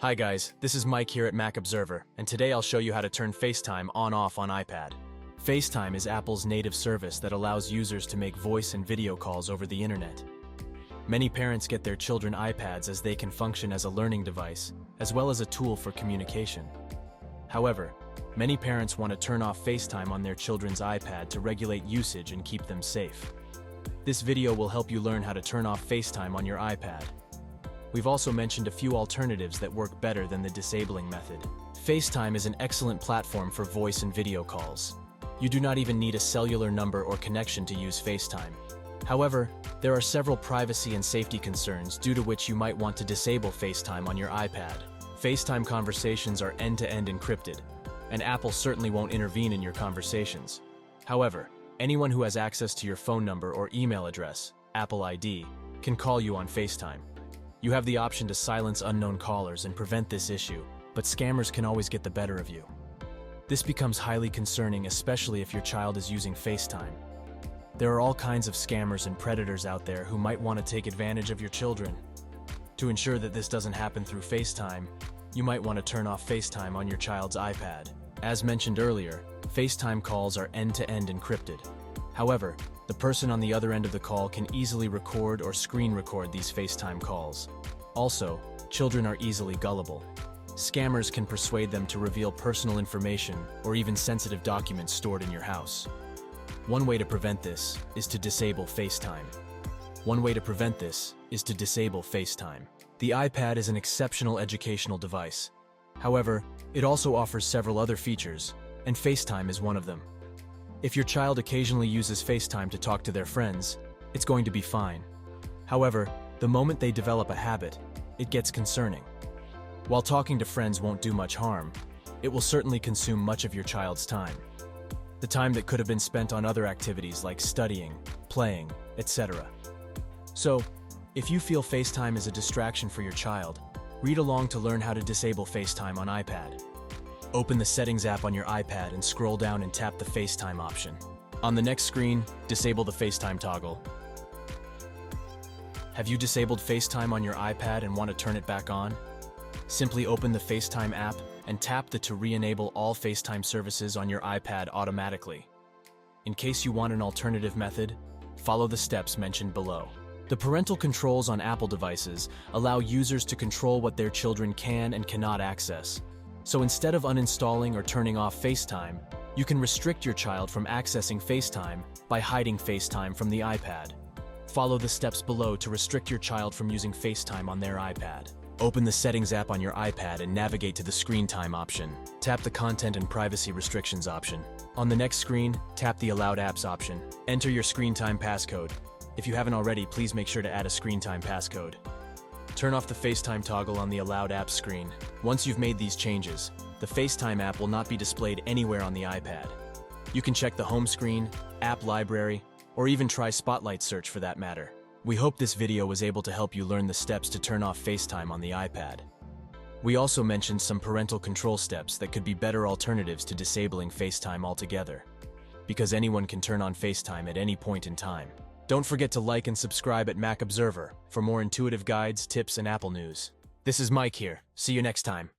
Hi guys, this is Mike here at Mac Observer, and today I'll show you how to turn FaceTime on-off on iPad. FaceTime is Apple's native service that allows users to make voice and video calls over the internet. Many parents get their children iPads as they can function as a learning device, as well as a tool for communication. However, many parents want to turn off FaceTime on their children's iPad to regulate usage and keep them safe. This video will help you learn how to turn off FaceTime on your iPad. We've also mentioned a few alternatives that work better than the disabling method. FaceTime is an excellent platform for voice and video calls. You do not even need a cellular number or connection to use FaceTime. However, there are several privacy and safety concerns due to which you might want to disable FaceTime on your iPad. FaceTime conversations are end-to-end encrypted, and Apple certainly won't intervene in your conversations. However, anyone who has access to your phone number or email address, Apple ID, can call you on FaceTime. You have the option to silence unknown callers and prevent this issue, but scammers can always get the better of you. This becomes highly concerning, especially if your child is using FaceTime. There are all kinds of scammers and predators out there who might want to take advantage of your children. To ensure that this doesn't happen through FaceTime, you might want to turn off FaceTime on your child's iPad. As mentioned earlier, FaceTime calls are end-to-end encrypted. However, the person on the other end of the call can easily record or screen record these FaceTime calls. Also, children are easily gullible. Scammers can persuade them to reveal personal information or even sensitive documents stored in your house. One way to prevent this is to disable FaceTime. The iPad is an exceptional educational device. However, it also offers several other features, and FaceTime is one of them. If your child occasionally uses FaceTime to talk to their friends, it's going to be fine. However, the moment they develop a habit, it gets concerning. While talking to friends won't do much harm, it will certainly consume much of your child's time. The time that could have been spent on other activities like studying, playing, etc. So, if you feel FaceTime is a distraction for your child, read along to learn how to disable FaceTime on iPad. Open the Settings app on your iPad and scroll down and tap the FaceTime option. On the next screen, disable the FaceTime toggle. Have you disabled FaceTime on your iPad and want to turn it back on? Simply open the FaceTime app and tap the to re-enable all FaceTime services on your iPad automatically. In case you want an alternative method, follow the steps mentioned below. The parental controls on Apple devices allow users to control what their children can and cannot access. So instead of uninstalling or turning off FaceTime, you can restrict your child from accessing FaceTime by hiding FaceTime from the iPad. Follow the steps below to restrict your child from using FaceTime on their iPad. Open the Settings app on your iPad and navigate to the Screen Time option. Tap the Content and Privacy Restrictions option. On the next screen, tap the Allowed Apps option. Enter your Screen Time passcode. If you haven't already, please make sure to add a Screen Time passcode. Turn off the FaceTime toggle on the Allowed Apps screen. Once you've made these changes, the FaceTime app will not be displayed anywhere on the iPad. You can check the home screen, app library, or even try Spotlight search for that matter. We hope this video was able to help you learn the steps to turn off FaceTime on the iPad. We also mentioned some parental control steps that could be better alternatives to disabling FaceTime altogether, because anyone can turn on FaceTime at any point in time. Don't forget to like and subscribe at Mac Observer for more intuitive guides, tips, and Apple news. This is Mike here. See you next time.